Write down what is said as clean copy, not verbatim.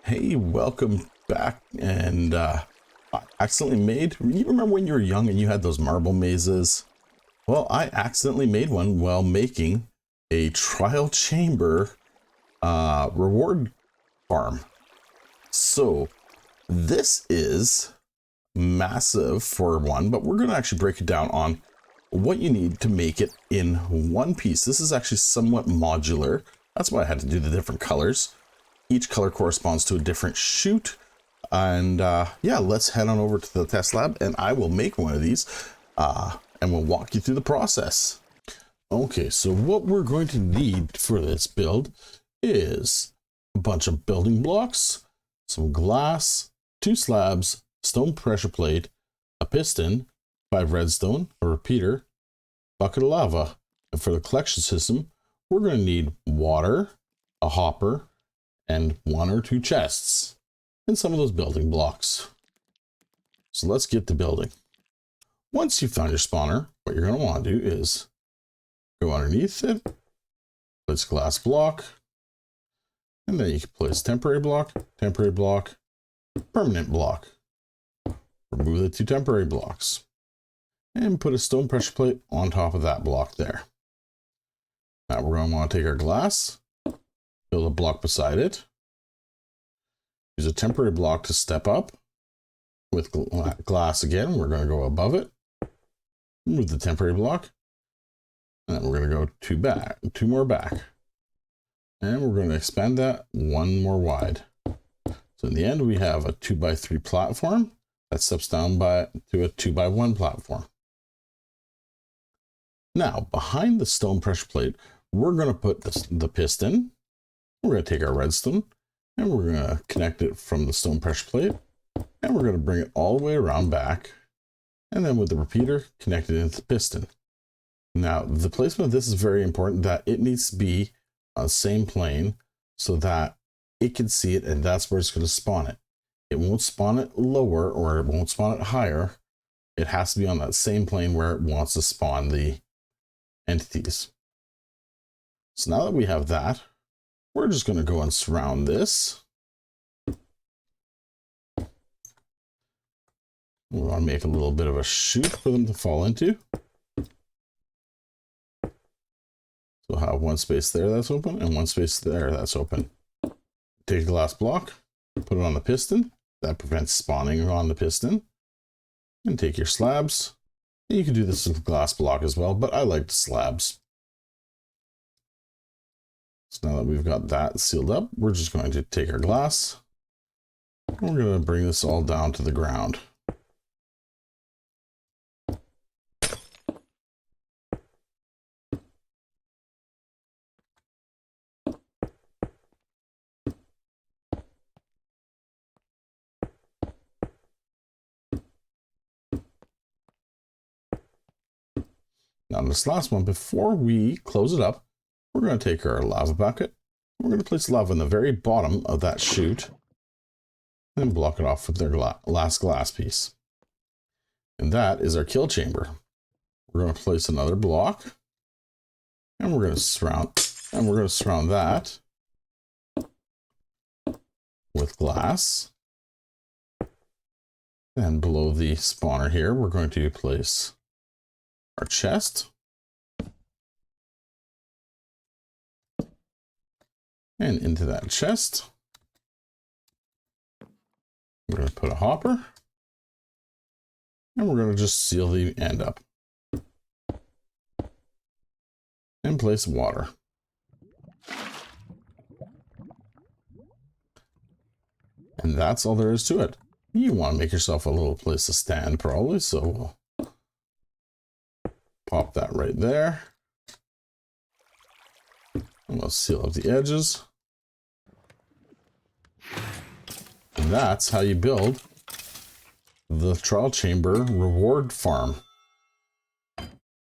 Hey, welcome back. And I accidentally made, you remember when you were young and you had those marble mazes? Well, I accidentally made one while making a trial chamber reward farm. So this is massive for one, but we're going to actually break it down on what you need to make it in one piece. This is actually somewhat modular. That's why I had to do the different colors. Each color corresponds to a different chute. And yeah, let's head on over to the test lab and I will make one of these and we'll walk you through the process. Okay, so what we're going to need for this build is a bunch of building blocks, some glass, 2 slabs, stone pressure plate, a piston, 5 redstone, a repeater, bucket of lava. And for the collection system, we're going to need water, a hopper, and 1 or 2 chests, and some of those building blocks. So let's get to building. Once you've found your spawner, what you're going to want to do is go underneath it, place a glass block, and then you can place temporary block, permanent block. Remove the 2 temporary blocks, and put a stone pressure plate on top of that block there. Now we're going to want to take our glass, build a block beside it, use a temporary block to step up. With glass again, we're going to go above it, move the temporary block, and then we're going to go 2 more back. And we're going to expand that 1 more wide. So in the end, we have a 2x3 platform that steps down to a 2x1 platform. Now, behind the stone pressure plate, we're going to put the piston. We're going to take our redstone and we're going to connect it from the stone pressure plate. And we're going to bring it all the way around back. And then with the repeater, connect it into the piston. Now, the placement of this is very important, that it needs to be on the same plane so that it can see it, and that's where it's going to spawn it. It won't spawn it lower or it won't spawn it higher. It has to be on that same plane where it wants to spawn the entities. So now that we have that, we're just going to go and surround this. We want to make a little bit of a chute for them to fall into. So we'll have 1 space there that's open and 1 space there that's open. Take a glass block, put it on the piston. That prevents spawning on the piston. And take your slabs. And you can do this with glass block as well, but I like the slabs. So now that we've got that sealed up, we're just going to take our glass. And we're going to bring this all down to the ground. Now this last one, before we close it up, we're going to take our lava bucket. We're going to place lava in the very bottom of that chute and block it off with their last glass piece. And that is our kill chamber. We're going to place another block and we're going to surround that with glass. And below the spawner here, we're going to place our chest. And into that chest, we're going to put a hopper. And we're going to just seal the end up. And place water. And that's all there is to it. You want to make yourself a little place to stand probably, so we'll pop that right there. And we'll seal up the edges. And that's how you build the trial chamber reward farm.